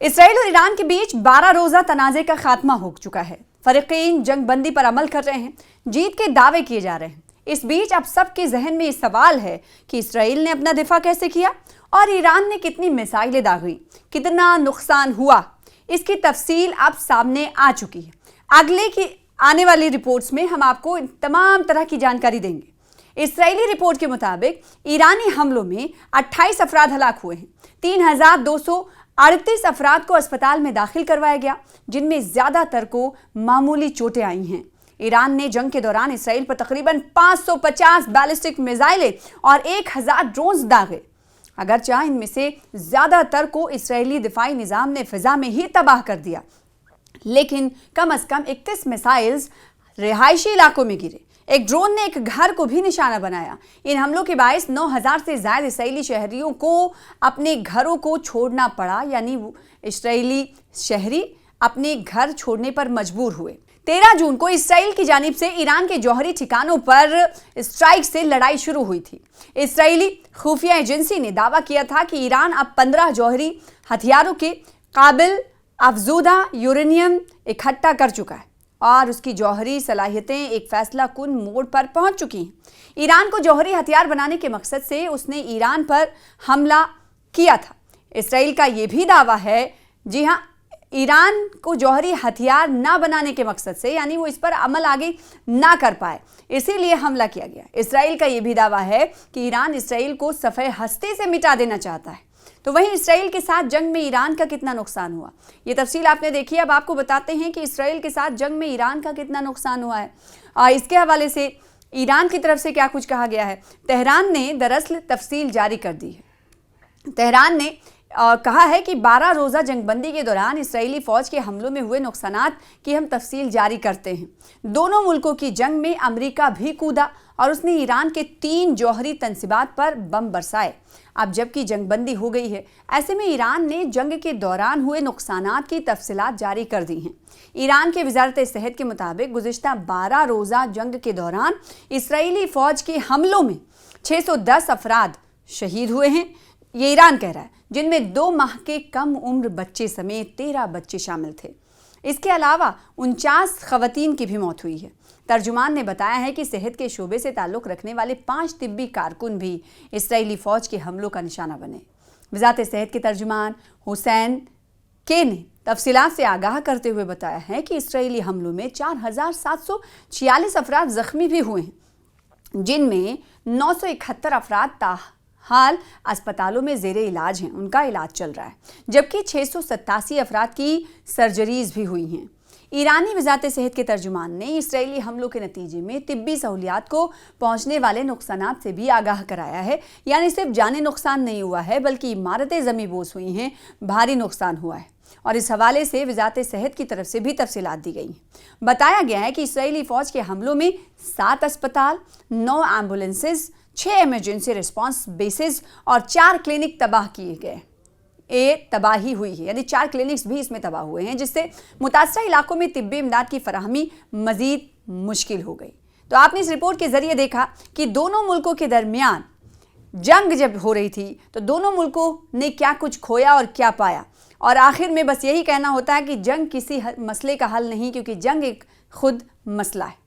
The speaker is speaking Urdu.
اسرائیل اور ایران کے بیچ 12 روزہ تنازع کا خاتمہ ہو چکا ہے۔ فریقین جنگ بندی پر عمل کر رہے ہیں، جیت کے دعوے کیے جا رہے ہیں۔ اس بیچ اب سب کے ذہن میں یہ سوال ہے کہ اسرائیل نے اپنا دفاع کیسے کیا اور ایران نے کتنی میزائلیں داغی، کتنا نقصان ہوا۔ اس کی تفصیل اب سامنے آ چکی ہے۔ آنے والی رپورٹس میں ہم آپ کو تمام طرح کی جانکاری دیں گے۔ اسرائیلی رپورٹ کے مطابق ایرانی حملوں میں 28 افراد ہلاک ہوئے ہیں۔ 3238 افراد کو اسپتال میں داخل کروایا گیا، جن میں زیادہ تر کو معمولی چوٹیں آئی ہیں۔ ایران نے جنگ کے دوران اسرائیل پر تقریباً 550 بیلسٹک میزائلیں اور 1000 ڈرونز داغے۔ اگرچہ ان میں سے زیادہ تر کو اسرائیلی دفاعی نظام نے فضا میں ہی تباہ کر دیا، لیکن کم از کم 31 میزائلز رہائشی علاقوں میں گرے۔ ایک ڈرون نے ایک گھر کو بھی نشانہ بنایا۔ ان حملوں کے باعث 9000 سے زائد اسرائیلی شہریوں کو اپنے گھروں کو چھوڑنا پڑا، یعنی اسرائیلی شہری اپنے گھر چھوڑنے پر مجبور ہوئے۔ 13 جون کو اسرائیل کی جانب سے ایران کے جوہری ٹھکانوں پر اسٹرائیک سے لڑائی شروع ہوئی تھی۔ اسرائیلی خفیہ ایجنسی نے دعویٰ کیا تھا کہ ایران اب 15 جوہری ہتھیاروں کے قابل افزودہ یورینیم اکٹھا کر چکا ہے اور اس کی جوہری صلاحیتیں ایک فیصلہ کن موڑ پر پہنچ چکی ہیں۔ ایران کو جوہری ہتھیار بنانے کے مقصد سے اس نے ایران پر حملہ کیا تھا۔ اسرائیل کا یہ بھی دعویٰ ہے، جی ہاں، ایران کو جوہری ہتھیار نہ بنانے کے مقصد سے، یعنی وہ اس پر عمل آگے نہ کر پائے، اسی لیے حملہ کیا گیا۔ اسرائیل کا یہ بھی دعویٰ ہے کہ ایران اسرائیل کو صفحہ ہستی سے مٹا دینا چاہتا ہے۔ تو وہیں اسرائیل کے ساتھ جنگ میں ایران کا کتنا نقصان ہوا، یہ تفصیل آپ نے دیکھی۔ اب آپ کو بتاتے ہیں کہ اسرائیل کے ساتھ جنگ میں ایران کا کتنا نقصان ہوا ہے۔ اس کے حوالے سے ایران کی طرف سے کیا کچھ کہا گیا ہے۔ تہران نے دراصل تفصیل جاری کر دی ہے۔ تہران نے کہا ہے کہ 12 روزہ جنگ بندی کے دوران اسرائیلی فوج کے حملوں میں ہوئے نقصانات کی ہم تفصیل جاری کرتے ہیں۔ دونوں ملکوں کی جنگ میں امریکہ بھی کودا اور اس نے ایران کے 3 جوہری تنصیبات پر بم برسائے۔ اب جب کہ جنگ بندی ہو گئی ہے، ایسے میں ایران نے جنگ کے دوران ہوئے نقصانات کی تفصیلات جاری کر دی ہیں۔ ایران کے وزارت صحت کے مطابق گزشتہ 12 روزہ جنگ کے دوران اسرائیلی فوج کے حملوں میں 610 افراد شہید ہوئے ہیں، یہ ایران کہہ رہا ہے، جن میں 2 ماہ کے کم عمر بچے سمیت 13 بچے شامل تھے۔ اس کے علاوہ 49 خواتین کی بھی موت ہوئی ہے۔ ترجمان نے بتایا ہے کہ صحت کے شعبے سے تعلق رکھنے والے 5 طبی کارکن بھی اسرائیلی فوج کے حملوں کا نشانہ بنے۔ وزارت صحت کے ترجمان حسین کے نے تفصیلات سے آگاہ کرتے ہوئے بتایا ہے کہ اسرائیلی حملوں میں 4746 افراد زخمی بھی ہوئے ہیں، جن میں 971 افراد حال اسپتالوں میں زیر علاج ہیں، ان کا علاج چل رہا ہے، جبکہ 687 افراد کی سرجریز بھی ہوئی ہیں۔ ایرانی وزارت صحت کے ترجمان نے اسرائیلی حملوں کے نتیجے میں طبی سہولیات کو پہنچنے والے نقصانات سے بھی آگاہ کرایا ہے، یعنی صرف جانی نقصان نہیں ہوا ہے بلکہ عمارتیں زمیں بوس ہوئی ہیں، بھاری نقصان ہوا ہے، اور اس حوالے سے وزارت صحت کی طرف سے بھی تفصیلات دی گئی ہیں۔ بتایا گیا ہے کہ اسرائیلی فوج کے حملوں میں 7 اسپتال، 9 ایمبولینسز، 6 ایمرجنسی ریسپانس بیسز اور 4 کلینک تباہ کیے گئے۔ تباہی ہوئی ہے، یعنی 4 کلینکس بھی اس میں تباہ ہوئے ہیں، جس سے متاثرہ علاقوں میں طبی امداد کی فراہمی مزید مشکل ہو گئی۔ تو آپ نے اس رپورٹ کے ذریعے دیکھا کہ دونوں ملکوں کے درمیان جنگ جب ہو رہی تھی تو دونوں ملکوں نے کیا کچھ کھویا اور کیا پایا، اور آخر میں بس یہی کہنا ہوتا ہے کہ جنگ کسی مسئلے کا حل نہیں، کیونکہ جنگ ایک خود مسئلہ ہے۔